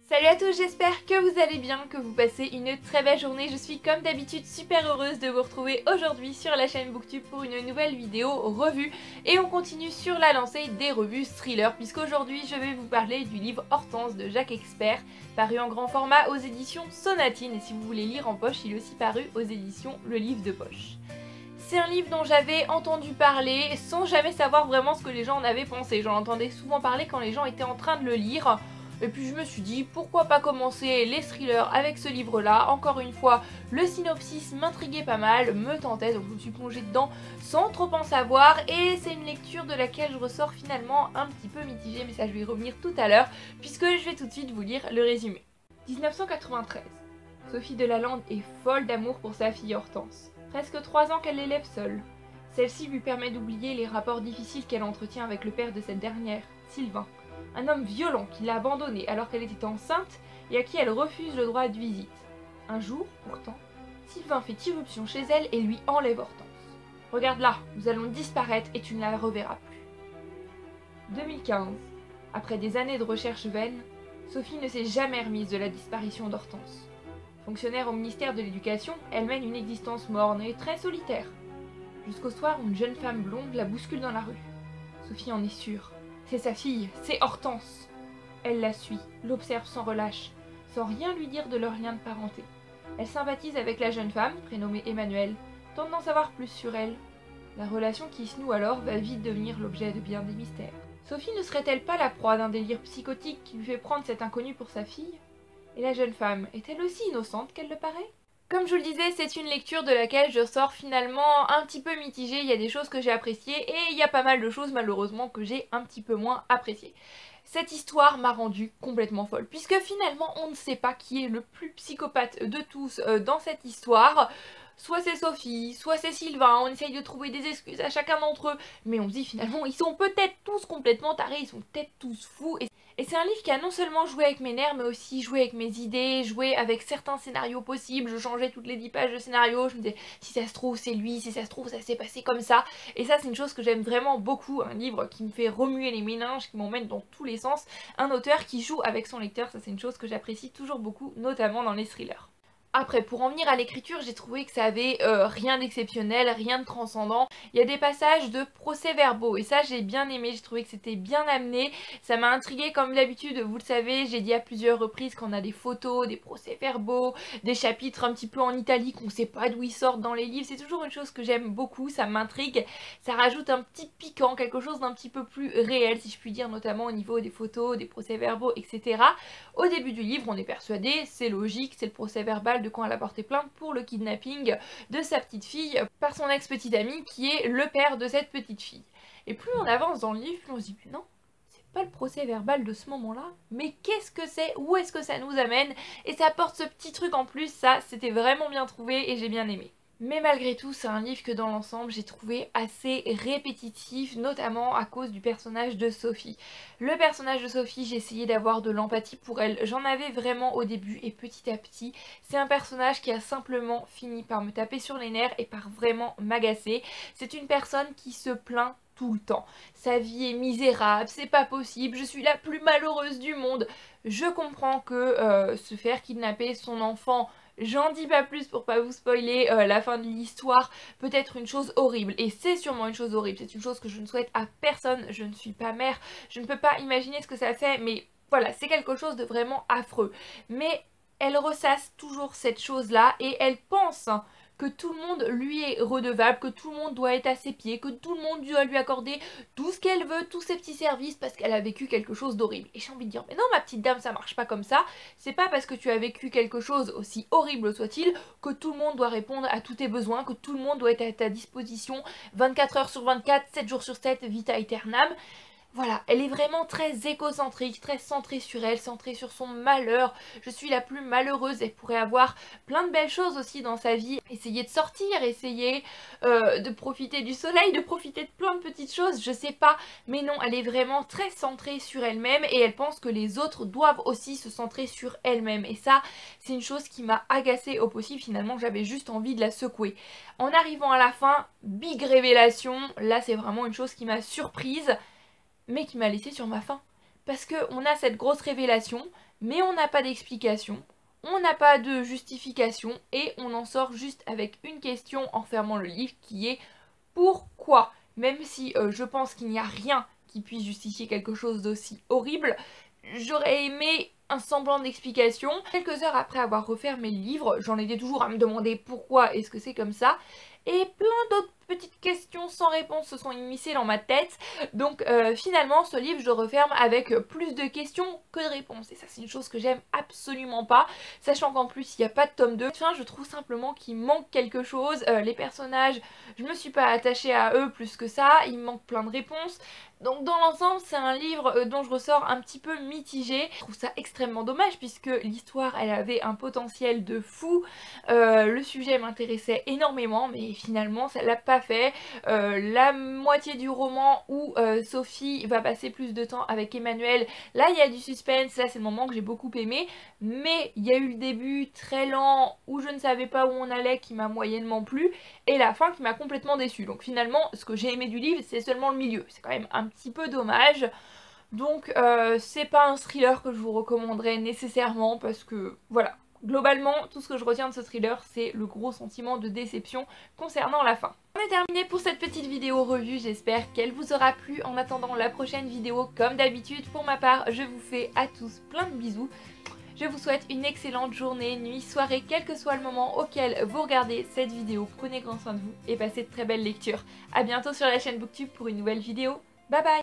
Salut à tous, j'espère que vous allez bien, que vous passez une très belle journée. Je suis comme d'habitude super heureuse de vous retrouver aujourd'hui sur la chaîne Booktube pour une nouvelle vidéo revue. Et on continue sur la lancée des revues thriller, puisqu'aujourd'hui je vais vous parler du livre Hortense de Jacques Expert, paru en grand format aux éditions Sonatine. Et si vous voulez lire en poche, il est aussi paru aux éditions Le Livre de Poche. C'est un livre dont j'avais entendu parler sans jamais savoir vraiment ce que les gens en avaient pensé. J'en entendais souvent parler quand les gens étaient en train de le lire. Et puis je me suis dit, pourquoi pas commencer les thrillers avec ce livre-là. Encore une fois, le synopsis m'intriguait pas mal, me tentait, donc je me suis plongée dedans sans trop en savoir. Et c'est une lecture de laquelle je ressors finalement un petit peu mitigée, mais ça je vais y revenir tout à l'heure, puisque je vais tout de suite vous lire le résumé. 1993. Sophie Delalande est folle d'amour pour sa fille Hortense. Presque 3 ans qu'elle l'élève seule. Celle-ci lui permet d'oublier les rapports difficiles qu'elle entretient avec le père de cette dernière, Sylvain. Un homme violent qui l'a abandonnée alors qu'elle était enceinte et à qui elle refuse le droit de visite. Un jour, pourtant, Sylvain fait irruption chez elle et lui enlève Hortense. « Regarde là, nous allons disparaître et tu ne la reverras plus. » 2015. Après des années de recherche vaines, Sophie ne s'est jamais remise de la disparition d'Hortense. Fonctionnaire au ministère de l'Éducation, elle mène une existence morne et très solitaire. Jusqu'au soir où une jeune femme blonde la bouscule dans la rue. Sophie en est sûre. C'est sa fille, c'est Hortense. Elle la suit, l'observe sans relâche, sans rien lui dire de leur lien de parenté. Elle sympathise avec la jeune femme, prénommée Emmanuelle, tente d'en savoir plus sur elle. La relation qui se noue alors va vite devenir l'objet de bien des mystères. Sophie ne serait-elle pas la proie d'un délire psychotique qui lui fait prendre cet inconnu pour sa fille? Et la jeune femme est-elle aussi innocente qu'elle le paraît? Comme je vous le disais, c'est une lecture de laquelle je sors finalement un petit peu mitigée. Il y a des choses que j'ai appréciées et il y a pas mal de choses malheureusement que j'ai un petit peu moins appréciées. Cette histoire m'a rendue complètement folle, puisque finalement on ne sait pas qui est le plus psychopathe de tous dans cette histoire. Soit c'est Sophie, soit c'est Sylvain, on essaye de trouver des excuses à chacun d'entre eux, mais on se dit finalement ils sont peut-être tous complètement tarés, ils sont peut-être tous fous. Et c'est un livre qui a non seulement joué avec mes nerfs, mais aussi joué avec mes idées, joué avec certains scénarios possibles. Je changeais toutes les 10 pages de scénario, je me disais si ça se trouve c'est lui, si ça se trouve ça s'est passé comme ça. Et ça c'est une chose que j'aime vraiment beaucoup, un livre qui me fait remuer les méninges, qui m'emmène dans tous les sens. Un auteur qui joue avec son lecteur, ça c'est une chose que j'apprécie toujours beaucoup, notamment dans les thrillers. Après, pour en venir à l'écriture, j'ai trouvé que ça avait rien d'exceptionnel, rien de transcendant. Il y a des passages de procès-verbaux et ça j'ai bien aimé, j'ai trouvé que c'était bien amené. Ça m'a intriguée comme d'habitude, vous le savez, j'ai dit à plusieurs reprises qu'on a des photos, des procès-verbaux, des chapitres un petit peu en italique, on sait pas d'où ils sortent dans les livres. C'est toujours une chose que j'aime beaucoup, ça m'intrigue. Ça rajoute un petit piquant, quelque chose d'un petit peu plus réel si je puis dire, notamment au niveau des photos, des procès-verbaux, etc. Au début du livre, on est persuadé, c'est logique, c'est le procès-verbal de quand elle a porté plainte pour le kidnapping de sa petite fille par son ex-petit ami qui est le père de cette petite fille. Et plus on avance dans le livre, plus on se dit mais non, c'est pas le procès-verbal de ce moment-là, mais qu'est-ce que c'est? Où est-ce que ça nous amène? Et ça apporte ce petit truc en plus, ça c'était vraiment bien trouvé et j'ai bien aimé. Mais malgré tout, c'est un livre que dans l'ensemble j'ai trouvé assez répétitif, notamment à cause du personnage de Sophie. Le personnage de Sophie, j'ai essayé d'avoir de l'empathie pour elle, j'en avais vraiment au début et petit à petit, c'est un personnage qui a simplement fini par me taper sur les nerfs et par vraiment m'agacer. C'est une personne qui se plaint tout le temps. Sa vie est misérable, c'est pas possible, je suis la plus malheureuse du monde. Je comprends que se faire kidnapper son enfant, j'en dis pas plus pour pas vous spoiler la fin de l'histoire, peut être une chose horrible. Et c'est sûrement une chose horrible, c'est une chose que je ne souhaite à personne, je ne suis pas mère, je ne peux pas imaginer ce que ça fait, mais voilà, c'est quelque chose de vraiment affreux. Mais elle ressasse toujours cette chose-là et elle pense que tout le monde lui est redevable, que tout le monde doit être à ses pieds, que tout le monde doit lui accorder tout ce qu'elle veut, tous ses petits services parce qu'elle a vécu quelque chose d'horrible. Et j'ai envie de dire, mais non ma petite dame, ça marche pas comme ça, c'est pas parce que tu as vécu quelque chose, aussi horrible soit-il, que tout le monde doit répondre à tous tes besoins, que tout le monde doit être à ta disposition 24 heures sur 24, 7 jours sur 7, vita aeternam. Voilà, elle est vraiment très égocentrique, très centrée sur elle, centrée sur son malheur. Je suis la plus malheureuse, elle pourrait avoir plein de belles choses aussi dans sa vie. Essayer de sortir, essayer de profiter du soleil, de profiter de plein de petites choses, je sais pas. Mais non, elle est vraiment très centrée sur elle-même et elle pense que les autres doivent aussi se centrer sur elle-même. Et ça, c'est une chose qui m'a agacée au possible, finalement j'avais juste envie de la secouer. En arrivant à la fin, big révélation, là c'est vraiment une chose qui m'a surprise, mais qui m'a laissé sur ma faim. Parce qu'on a cette grosse révélation, mais on n'a pas d'explication, on n'a pas de justification et on en sort juste avec une question en fermant le livre qui est pourquoi? Même si je pense qu'il n'y a rien qui puisse justifier quelque chose d'aussi horrible, j'aurais aimé un semblant d'explication. Quelques heures après avoir refermé le livre, j'en étais toujours à me demander pourquoi est-ce que c'est comme ça. Et plein d'autres petites questions sans réponse se sont immiscées dans ma tête. Donc finalement ce livre je le referme avec plus de questions que de réponses. Et ça c'est une chose que j'aime absolument pas. Sachant qu'en plus il n'y a pas de tome 2. Enfin, je trouve simplement qu'il manque quelque chose. Les personnages, je me suis pas attachée à eux plus que ça. Il me manque plein de réponses. Donc dans l'ensemble c'est un livre dont je ressors un petit peu mitigée. Je trouve ça extrêmement dommage puisque l'histoire elle avait un potentiel de fou. Le sujet m'intéressait énormément mais finalement ça l'a pas fait. La moitié du roman où Sophie va passer plus de temps avec Emmanuel, là il y a du suspense, là c'est le moment que j'ai beaucoup aimé, mais il y a eu le début très lent où je ne savais pas où on allait qui m'a moyennement plu et la fin qui m'a complètement déçue. Donc finalement ce que j'ai aimé du livre c'est seulement le milieu, c'est quand même un petit peu dommage. Donc c'est pas un thriller que je vous recommanderais nécessairement parce que voilà, globalement tout ce que je retiens de ce thriller c'est le gros sentiment de déception concernant la fin. On est terminé pour cette petite vidéo revue, j'espère qu'elle vous aura plu. En attendant la prochaine vidéo, comme d'habitude pour ma part, je vous fais à tous plein de bisous. Je vous souhaite une excellente journée, nuit, soirée, quel que soit le moment auquel vous regardez cette vidéo. Prenez grand soin de vous et passez de très belles lectures. A bientôt sur la chaîne Booktube pour une nouvelle vidéo. Bye bye!